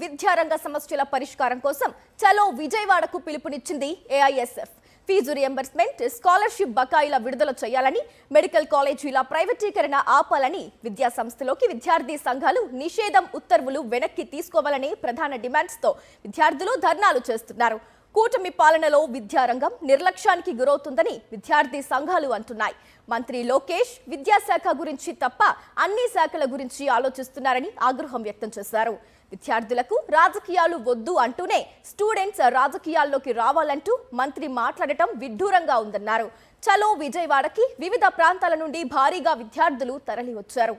విద్యారంగ సమస్యల పరిష్కారం కోసం చలో విజయవాడకు పిలుపునిచ్చింది ఏఐఎస్ఎఫ్. ఫీజు రియంబర్స్మెంట్, స్కాలర్షిప్ బకాయిల విడుదల చేయాలని, మెడికల్ కాలేజీల ప్రైవేటీకరణ ఆపాలని, విద్యా సంస్థలోకి విద్యార్థి సంఘాలు నిషేధం ఉత్తర్వులు వెనక్కి తీసుకోవాలని ప్రధాన డిమాండ్స్తో విద్యార్థులు ధర్నాలు చేస్తున్నారు. కూటమి పాలనలో విద్యారంగం నిర్లక్ష్యానికి గురవుతుందని విద్యార్థి సంఘాలు అంటున్నాయి. మంత్రి లోకేష్ విద్యాశాఖ గురించి తప్ప అన్ని శాఖల గురించి ఆలోచిస్తున్నారని ఆగ్రహం వ్యక్తం చేశారు. విద్యార్థులకు రాజకీయాలు వద్దు అంటూనే స్టూడెంట్స్ రాజకీయాల్లోకి రావాలంటూ మంత్రి మాట్లాడటం విడ్డూరంగా ఉందన్నారు. చలో విజయవాడకి వివిధ ప్రాంతాల నుండి భారీగా విద్యార్థులు తరలి వచ్చారు.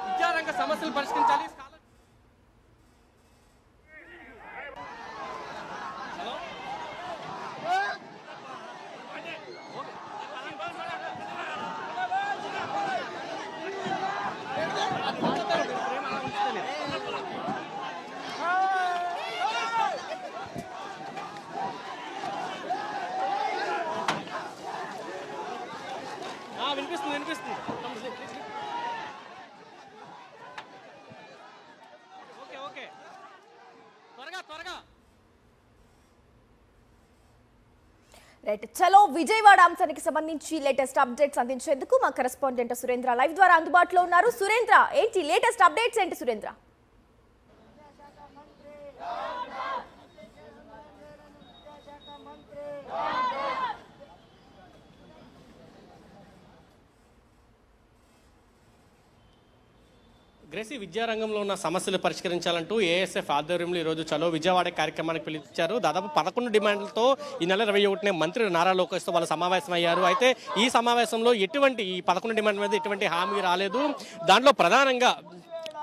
విద్యారంగ సమస్యలు పరిష్కరించాలి. వినిపిస్తుంది. ఓకే త్వరగా రైట్. చలో విజయవాడ అంశానికి సంబంధించి లేటెస్ట్ అప్డేట్స్ అందించేందుకు మా కరెస్పాండెంట్ సురేంద్ర లైవ్ ద్వారా అందుబాటులో ఉన్నారు. సురేంద్ర, ఏంటి లేటెస్ట్ అప్డేట్స్ ఏంటి సురేంద్ర? గ్రేసీ, విద్యారంగంలో ఉన్న సమస్యలు పరిష్కరించాలంటూ ఏఎస్ఎఫ్ ఆధ్వర్యంలో ఈరోజు చలో విజయవాడ కార్యక్రమానికి పిలిచారు. దాదాపు 11 డిమాండ్లతో ఈ నెల 21నే మంత్రి నారా లోకేష్తో వాళ్ళు సమావేశం అయ్యారు. అయితే ఈ సమావేశంలో ఈ 11 డిమాండ్ల మీద ఎటువంటి హామీ రాలేదు. దాంట్లో ప్రధానంగా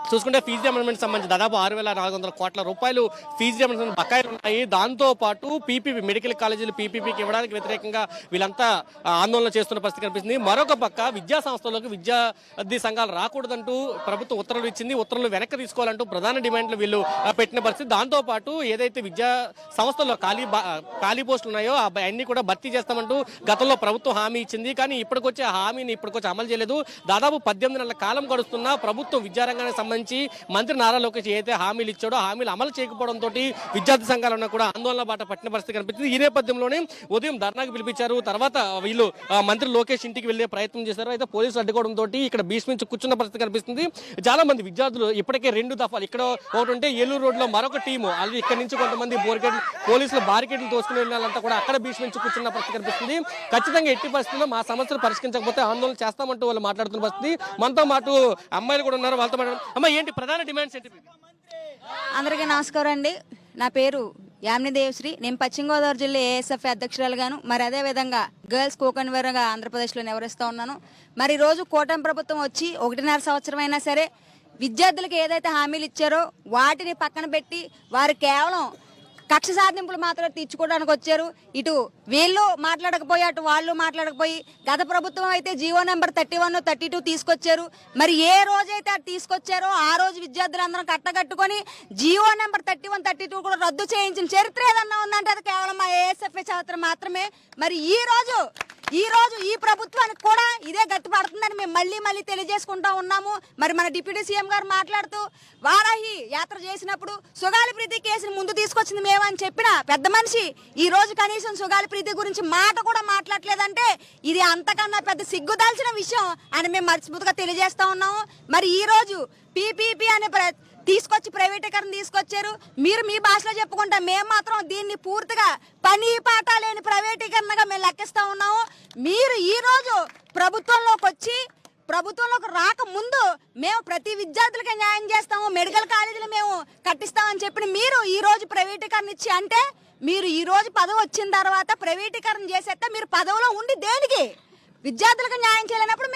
చూసుకుంటే ఫీజు రియంబర్స్మెంట్ సంబంధించి దాదాపు 6,400 కోట్ల రూపాయలు ఫీజు రియంబర్స్మెంట్ బకాయిలు ఉన్నాయి. దాంతోపాటు పీపీపీ మెడికల్ కాలేజీలు పీపీపీకి ఇవ్వడానికి వ్యతిరేకంగా వీళ్ళంతా ఆందోళన చేస్తున్న పరిస్థితి కనిపిస్తుంది. మరొక పక్క విద్యా సంస్థలకు విద్యార్థి సంఘాలు రాకూడదంటూ ప్రభుత్వం ఉత్తర్వులు ఇచ్చింది. ఉత్తర్వులు వెనక్కి తీసుకోవాలంటూ ప్రధాన డిమాండ్లు వీళ్ళు పెట్టిన పరిస్థితి. దాంతోపాటు ఏదైతే విద్యా సంస్థల్లో ఖాళీ పోస్టులు ఉన్నాయో అన్ని కూడా భర్తీ చేస్తామంటూ గతంలో ప్రభుత్వం హామీ ఇచ్చింది. కానీ ఇప్పటికొచ్చే హామీని అమలు చేయలేదు. దాదాపు 18 నెలల కాలం గడుస్తున్నా ప్రభుత్వం విద్యారంగానికి సంబంధించి మంత్రి నారా లోకేష్ ఏదైతే హామీలు ఇచ్చాడో హామీలు అమలు చేయకపోవడంతో విద్యార్థి సంఘాలను కూడా ఆందోళన బాట పట్టిన పరిస్థితి కనిపిస్తుంది. ఈ నేపథ్యంలోనే ఉదయం ధర్నాకు పిలిపించారు. తర్వాత వీళ్ళు మంత్రి లోకేష్ ఇంటికి వెళ్లే ప్రయత్నం చేశారు. అయితే పోలీసులు అడ్డుకోవడంతో ఇక్కడ భీష్మించి కూర్చున్న పరిస్థితి కనిపిస్తుంది. చాలా మంది విద్యార్థులు ఇప్పటికే 2 దఫాలు ఇక్కడ ఒకటి ఉంటే ఏలూరు రోడ్ లో మరొక టీము అది ఇక్కడ నుంచి కొంతమంది పోలీసులు బారికేడ్లు తోసుకుని వెళ్ళాలంతా కూడా అక్కడ భీష్మించి కూర్చున్న పరిస్థితి కనిపిస్తుంది. ఖచ్చితంగా ఎట్టి పరిస్థితుల్లో మా సమస్యలు పరిష్కరించకపోతే ఆందోళన చేస్తామంటూ వాళ్ళు మాట్లాడుతున్న పరిస్థితి. మనతో పాటు అమ్మాయిలు కూడా ఉన్నారు, వాళ్ళతో మాట్లాడు. ఏంటి ప్రధాన డిమాండ్స్ ఏంటి? అందరికీ నమస్కారం అండి. నా పేరు యామిని దేవశ్రీ. నేను పశ్చిమ గోదావరి జిల్లా ఏఎస్ఎఫ్ అధ్యక్షురాలుగాను, మరి అదేవిధంగా గర్ల్స్ కోకన్వీనర్గా ఆంధ్రప్రదేశ్లో వ్యవహరిస్తూ ఉన్నాను. మరి ఈరోజు కూటమి ప్రభుత్వం వచ్చి 1.5 సంవత్సరం అయినా సరే విద్యార్థులకు ఏదైతే హామీలు ఇచ్చారో వాటిని పక్కన పెట్టి వారు కేవలం కక్ష సాధింపులు మాత్రమే తీర్చుకోవడానికి వచ్చారు. ఇటు వీళ్ళు మాట్లాడకపోయి అటు వాళ్ళు మాట్లాడకపోయి గత ప్రభుత్వం అయితే జీవో నెంబర్ 31, 32 తీసుకొచ్చారు. మరి ఏ రోజైతే అది తీసుకొచ్చారో ఆ రోజు విద్యార్థులందరం కట్టగట్టుకొని జీవో నెంబర్ 31, 32 కూడా రద్దు చేయించిన చరిత్ర ఏదన్నా ఉందంటే అది కేవలం మా ఏఎస్ఎఫ్ చరిత్ర మాత్రమే. మరి ఈ రోజు ఈ ప్రభుత్వానికి కూడా ఇదే గట్టి పడుతుందని మేము మళ్ళీ తెలియజేసుకుంటా ఉన్నాము. మరి మన డిప్యూటీ సీఎం గారు మాట్లాడుతూ వారాహి యాత్ర చేసినప్పుడు సుగాలి ప్రీతి కేసుని ముందు తీసుకొచ్చింది మేమని చెప్పిన పెద్ద మనిషి ఈ రోజు కనీసం సుగాలి ప్రీతి గురించి మాట కూడా మాట్లాడలేదంటే ఇది అంతకన్నా పెద్ద సిగ్గుదాల్చిన విషయం అని మేము మర్చిపోతుగా తెలియజేస్తా ఉన్నాము. మరి ఈ రోజు పీపీపీ అనే తీసుకొచ్చి ప్రైవేటీకరణ తీసుకొచ్చారు. మీరు మీ భాషలో చెప్పుకుంటా, మేము మాత్రం దీన్ని పూర్తిగా పని పాట లేని ప్రైవేటీకరణగా మేము లెక్కిస్తా ఉన్నాము. మీరు ఈ రోజు ప్రభుత్వంలోకి రాకముందు మేము ప్రతి విద్యార్థులకి న్యాయం చేస్తాము, మెడికల్ కాలేజీలు మేము కట్టిస్తామని చెప్పిన మీరు ఈ రోజు ప్రైవేటీకరణ ఇచ్చి అంటే మీరు ఈ రోజు పదవి వచ్చిన తర్వాత ప్రైవేటీకరణ చేసేస్తే మీరు పదవిలో ఉండి దేనికి? విద్యార్థులకు న్యాయం చేయలేనప్పుడు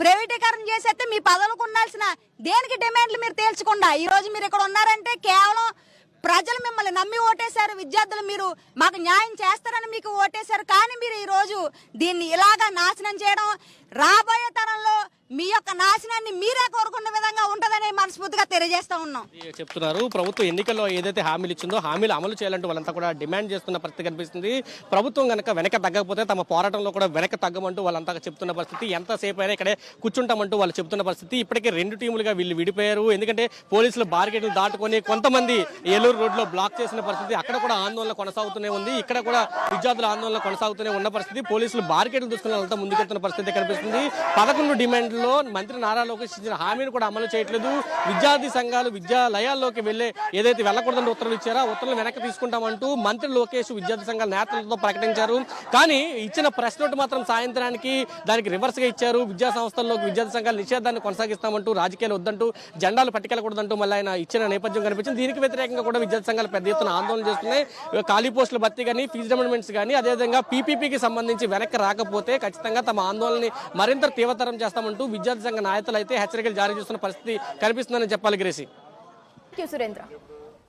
ప్రైవేటీకరణ చేసేస్తే మీ పదవులకు ఉండాల్సిన దేనికి డిమాండ్లు మీరు తేల్చకుండా ఈ రోజు మీరు ఇక్కడ ఉన్నారంటే కేవలం ప్రజలు మిమ్మల్ని నమ్మి ఓటేశారు, విద్యార్థులు మీరు మాకు న్యాయం చేస్తారని మీకు ఓటేశారు. కానీ మీరు ఈ రోజు దీన్ని ఇలాగా నాశనం చేయడం రాబోయే తరంలో మీ యొక్క నాశనాన్ని మీరే కోరుకున్న విధంగా ఉంటుందని మనస్ఫూర్తిగా తెలియజేస్తా ఉన్నాం. చెప్తున్నారు ప్రభుత్వం ఎన్నికల్లో ఏదైతే హామీలు ఇచ్చిందో హామీలు అమలు చేయాలంటూ వాళ్ళంతా కూడా డిమాండ్ చేస్తున్న పరిస్థితి కనిపిస్తుంది. ప్రభుత్వం కనుక వెనక తగ్గకపోతే తమ పోరాటంలో కూడా వెనక తగ్గమంటూ వాళ్ళంతా చెప్తున్న పరిస్థితి. ఎంతసేపు అయినా ఇక్కడే కూర్చుంటామంటూ వాళ్ళు చెప్తున్న పరిస్థితి. ఇప్పటికే 2 టీములుగా వీళ్ళు విడిపోయారు. ఎందుకంటే పోలీసులు బార్గేట్లు దాటుకొని కొంతమంది ఏలూరు రోడ్లో బ్లాక్ చేసిన పరిస్థితి. అక్కడ కూడా ఆందోళన కొనసాగుతూనే ఉంది. ఇక్కడ కూడా విద్యార్థుల ఆందోళన కొనసాగుతూనే ఉన్న పరిస్థితి. పోలీసులు బార్గేట్లు దూసుకుని వాళ్ళంతా ముందుకెళ్తున్న పరిస్థితి కనిపిస్తుంది. 11 డిమాండ్లలో మంత్రి నారా లోకేష్ ఇచ్చిన హామీని కూడా అమలు చేయట్లేదు. విద్యార్థి సంఘాలు విద్యాలయాల్లోకి ఏదైతే వెళ్ళకూడదని ఉత్తర్వులు ఇచ్చారో ఆ ఉత్తర్వులు వెనక్కి తీసుకుంటామంటూ మంత్రి లోకేష్ విద్యార్థి సంఘాల నేతలతో ప్రకటించారు. కానీ ఇచ్చిన ప్రెస్ నోట్ మాత్రం సాయంత్రానికి దానికి రివర్స్ గా ఇచ్చారు. విద్యా సంస్థల్లోకి విద్యార్థి సంఘాల నిషేధాన్ని కొనసాగిస్తామంటూ, రాజకీయాలు వద్దంటూ, జెండాలు పట్టుకెళ్ళకూడదంటూ మళ్ళీ ఆయన ఇచ్చిన నేపథ్యం కనిపించింది. దీనికి వ్యతిరేకంగా కూడా విద్యార్థి సంఘాలు పెద్ద ఎత్తున ఆందోళన చేస్తున్నాయి. ఖాళీ పోస్టుల భర్తీ కానీ, ఫీజు అమెండ్మెంట్స్ కానీ, అదేవిధంగా పీపీపీకి సంబంధించి వెనక్కి రాకపోతే ఖచ్చితంగా తమ ఆందోళనని మరింత తీవ్రతరం చేస్తామంటూ విద్యార్థి సంఘ నాయకులు అయితే హెచ్చరికలు జారీ చేస్తున్న పరిస్థితి కనిపిస్తుందని చెప్పాలి. గ్రేసి. సురేంద్ర.